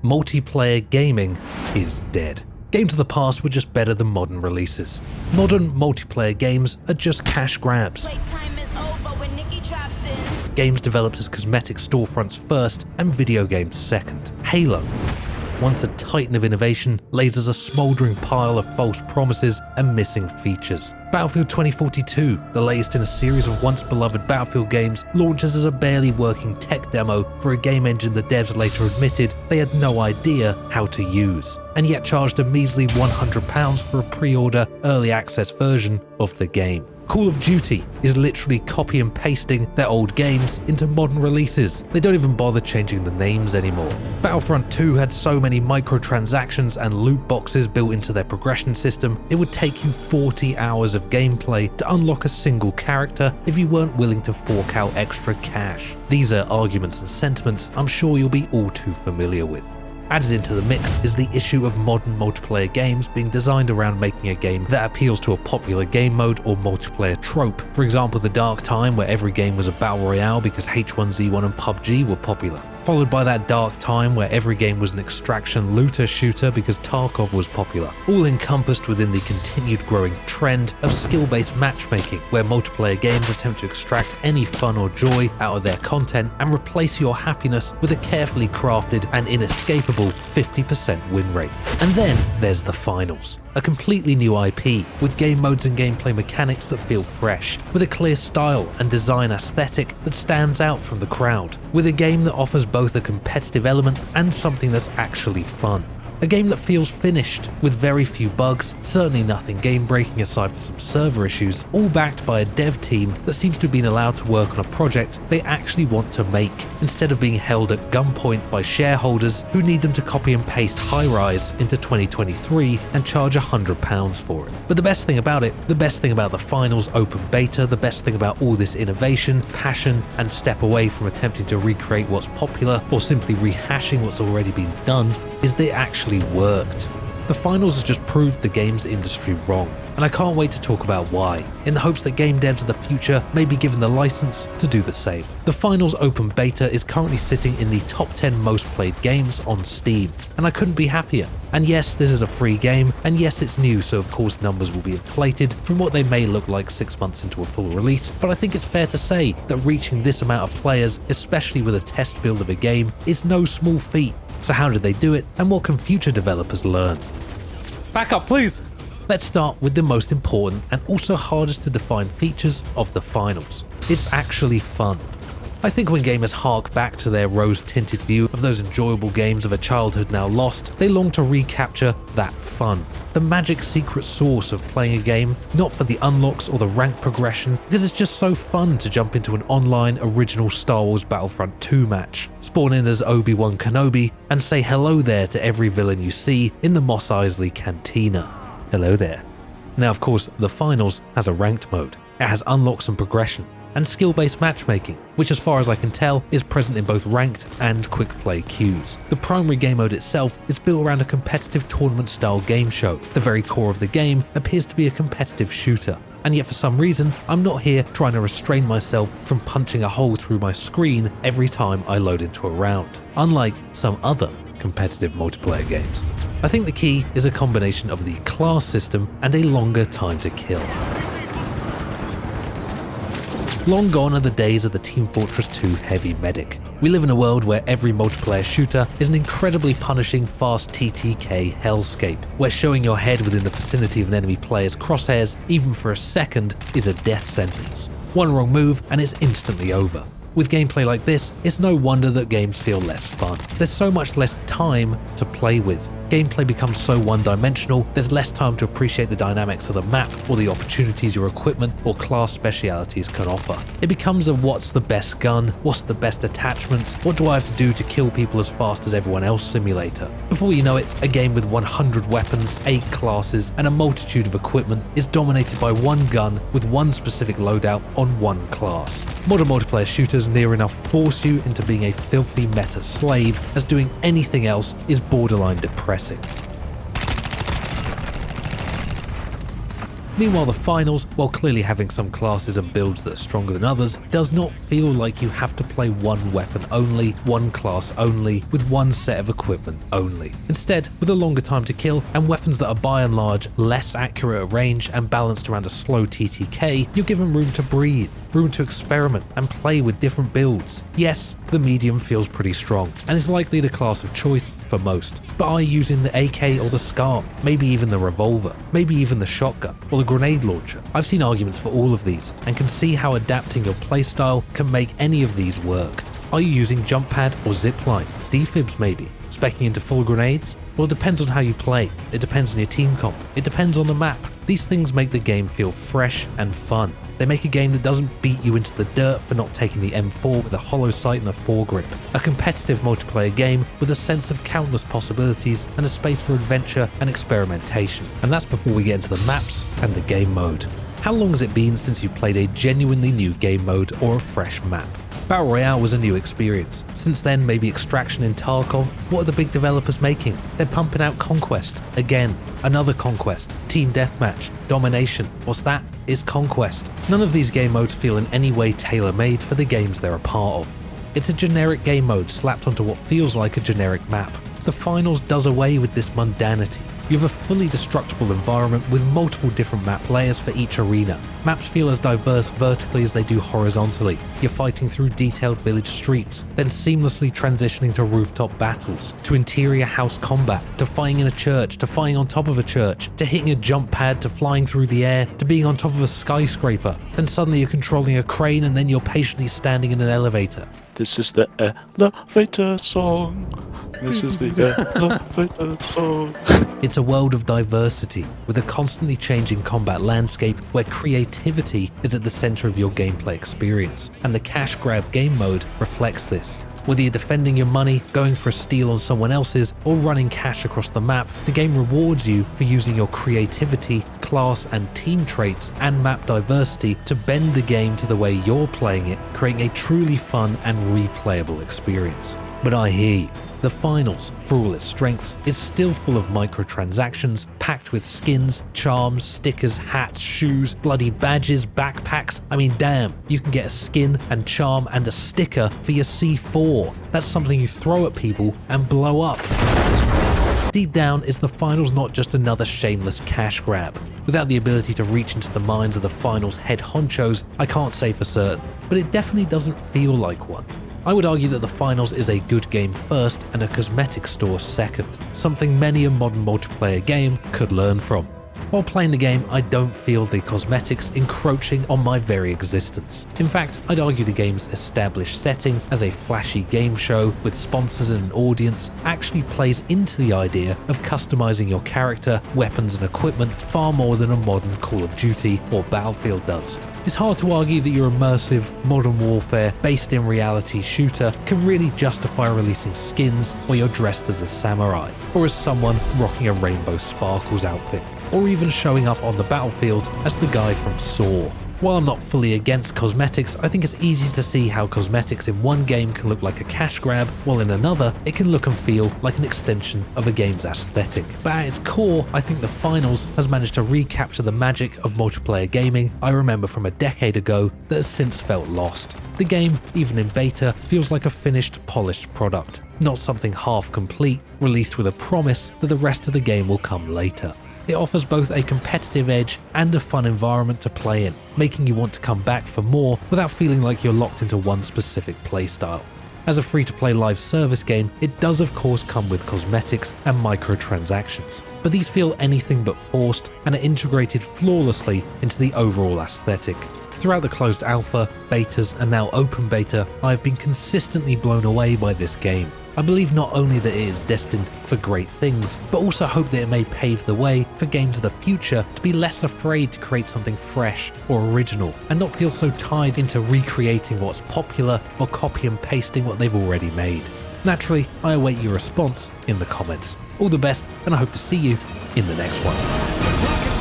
multiplayer gaming is dead. Games of the past were just better than modern releases. Modern multiplayer games are just cash grabs. Games developed as cosmetic storefronts first and video games second. Halo, once a titan of innovation, lays as a smouldering pile of false promises and missing features. Battlefield 2042, the latest in a series of once-beloved Battlefield games, launches as a barely working tech demo for a game engine the devs later admitted they had no idea how to use, and yet charged a measly £100 for a pre-order early access version of the game. Call of Duty is literally copy and pasting their old games into modern releases. They don't even bother changing the names anymore. Battlefront 2 had so many microtransactions and loot boxes built into their progression system, it would take you 40 hours of gameplay to unlock a single character if you weren't willing to fork out extra cash. These are arguments and sentiments I'm sure you'll be all too familiar with. Added into the mix is the issue of modern multiplayer games being designed around making a game that appeals to a popular game mode or multiplayer trope. For example, the dark time where every game was a battle royale because H1Z1 and PUBG were popular. Followed by that dark time where every game was an extraction looter shooter because Tarkov was popular, all encompassed within the continued growing trend of skill-based matchmaking, where multiplayer games attempt to extract any fun or joy out of their content and replace your happiness with a carefully crafted and inescapable 50% win rate. And then there's the finals. A completely new IP, with game modes and gameplay mechanics that feel fresh, with a clear style and design aesthetic that stands out from the crowd, with a game that offers both a competitive element and something that's actually fun. A game that feels finished, with very few bugs, certainly nothing game-breaking aside from some server issues, all backed by a dev team that seems to have been allowed to work on a project they actually want to make, instead of being held at gunpoint by shareholders who need them to copy and paste High-Rise into 2023 and charge £100 for it. But the best thing about it, the best thing about the finals open beta, the best thing about all this innovation, passion, and step away from attempting to recreate what's popular or simply rehashing what's already been done, is that it actually worked. The finals has just proved the games industry wrong, and I can't wait to talk about why, in the hopes that game devs of the future may be given the license to do the same. The finals open beta is currently sitting in the top 10 most played games on Steam, and I couldn't be happier. And yes, this is a free game, and yes, it's new, so of course numbers will be inflated from what they may look like 6 months into a full release, but I think it's fair to say that reaching this amount of players, especially with a test build of a game, is no small feat. So how did they do it, and what can future developers learn? Back up, please! Let's start with the most important and also hardest to define features of the finals. It's actually fun. I think when gamers hark back to their rose-tinted view of those enjoyable games of a childhood now lost, they long to recapture that fun. The magic secret sauce of playing a game, not for the unlocks or the rank progression, because it's just so fun to jump into an online original Star Wars Battlefront 2 match, spawn in as Obi-Wan Kenobi, and say hello there to every villain you see in the Mos Eisley Cantina. Hello there. Now of course, the finals has a ranked mode. It has unlocks and progression, and skill-based matchmaking, which as far as I can tell is present in both ranked and quick play queues. The primary game mode itself is built around a competitive tournament-style game show. The very core of the game appears to be a competitive shooter, and yet for some reason I'm not here trying to restrain myself from punching a hole through my screen every time I load into a round, unlike some other competitive multiplayer games. I think the key is a combination of the class system and a longer time to kill. Long gone are the days of the Team Fortress 2 heavy medic. We live in a world where every multiplayer shooter is an incredibly punishing fast TTK hellscape, where showing your head within the vicinity of an enemy player's crosshairs, even for a second, is a death sentence. One wrong move and it's instantly over. With gameplay like this, it's no wonder that games feel less fun. There's so much less time to play with. Gameplay becomes so one-dimensional, there's less time to appreciate the dynamics of the map or the opportunities your equipment or class specialities can offer. It becomes a what's the best gun, what's the best attachments, what do I have to do to kill people as fast as everyone else simulator. Before you know it, a game with 100 weapons, 8 classes, and a multitude of equipment is dominated by one gun with one specific loadout on one class. Modern multiplayer shooters near enough force you into being a filthy meta slave, as doing anything else is borderline depressing. Meanwhile, the finals, while clearly having some classes and builds that are stronger than others, does not feel like you have to play one weapon only, one class only, with one set of equipment only. Instead, with a longer time to kill and weapons that are by and large less accurate at range and balanced around a slow TTK, you're given room to breathe, room to experiment and play with different builds. Yes, the medium feels pretty strong and is likely the class of choice for most, but are you using the AK or the SCAR, maybe even the revolver, maybe even the shotgun or the grenade launcher? I've seen arguments for all of these and can see how adapting your playstyle can make any of these work. Are you using jump pad or zipline? Defibs maybe? Speccing into full grenades? Well, it depends on how you play. It depends on your team comp. It depends on the map. These things make the game feel fresh and fun. They make a game that doesn't beat you into the dirt for not taking the M4 with a hollow sight and a foregrip. A competitive multiplayer game with a sense of countless possibilities and a space for adventure and experimentation. And that's before we get into the maps and the game mode. How long has it been since you've played a genuinely new game mode or a fresh map? Battle Royale was a new experience. Since then, maybe Extraction in Tarkov. What are the big developers making? They're pumping out Conquest. Again, another Conquest. Team Deathmatch. Domination. What's that? Is Conquest. None of these game modes feel in any way tailor-made for the games they're a part of. It's a generic game mode slapped onto what feels like a generic map. The finals does away with this mundanity. You have a fully destructible environment with multiple different map layers for each arena. Maps feel as diverse vertically as they do horizontally. You're fighting through detailed village streets, then seamlessly transitioning to rooftop battles, to interior house combat, to fighting in a church, to fighting on top of a church, to hitting a jump pad, to flying through the air, to being on top of a skyscraper. Then suddenly you're controlling a crane and then you're patiently standing in an elevator. This is the elevator song. This is the elevator song. It's a world of diversity, with a constantly changing combat landscape where creativity is at the center of your gameplay experience, and the cash grab game mode reflects this. Whether you're defending your money, going for a steal on someone else's, or running cash across the map, the game rewards you for using your creativity, class and team traits and map diversity to bend the game to the way you're playing it, creating a truly fun and replayable experience. But I hear you. The finals, for all its strengths, is still full of microtransactions, packed with skins, charms, stickers, hats, shoes, bloody badges, backpacks. I mean, damn, you can get a skin and charm and a sticker for your C4. That's something you throw at people and blow up. Deep down, is the finals not just another shameless cash grab? Without the ability to reach into the minds of the finals head honchos, I can't say for certain, but it definitely doesn't feel like one. I would argue that the finals is a good game first and a cosmetic store second, something many a modern multiplayer game could learn from. While playing the game, I don't feel the cosmetics encroaching on my very existence. In fact, I'd argue the game's established setting as a flashy game show with sponsors and an audience actually plays into the idea of customizing your character, weapons and equipment far more than a modern Call of Duty or Battlefield does. It's hard to argue that your immersive, modern warfare, based in reality shooter can really justify releasing skins where you're dressed as a samurai, or as someone rocking a Rainbow Sparkles outfit, or even showing up on the battlefield as the guy from Saw. While I'm not fully against cosmetics, I think it's easy to see how cosmetics in one game can look like a cash grab, while in another, it can look and feel like an extension of a game's aesthetic. But at its core, I think the finals has managed to recapture the magic of multiplayer gaming I remember from a decade ago that has since felt lost. The game, even in beta, feels like a finished, polished product, not something half complete, released with a promise that the rest of the game will come later. It offers both a competitive edge and a fun environment to play in, making you want to come back for more without feeling like you're locked into one specific playstyle. As a free-to-play live service game, it does of course come with cosmetics and microtransactions, but these feel anything but forced and are integrated flawlessly into the overall aesthetic. Throughout the closed alpha, betas and now open beta, I have been consistently blown away by this game. I believe not only that it is destined for great things, but also hope that it may pave the way for games of the future to be less afraid to create something fresh or original, and not feel so tied into recreating what's popular or copy and pasting what they've already made. Naturally, I await your response in the comments. All the best, and I hope to see you in the next one.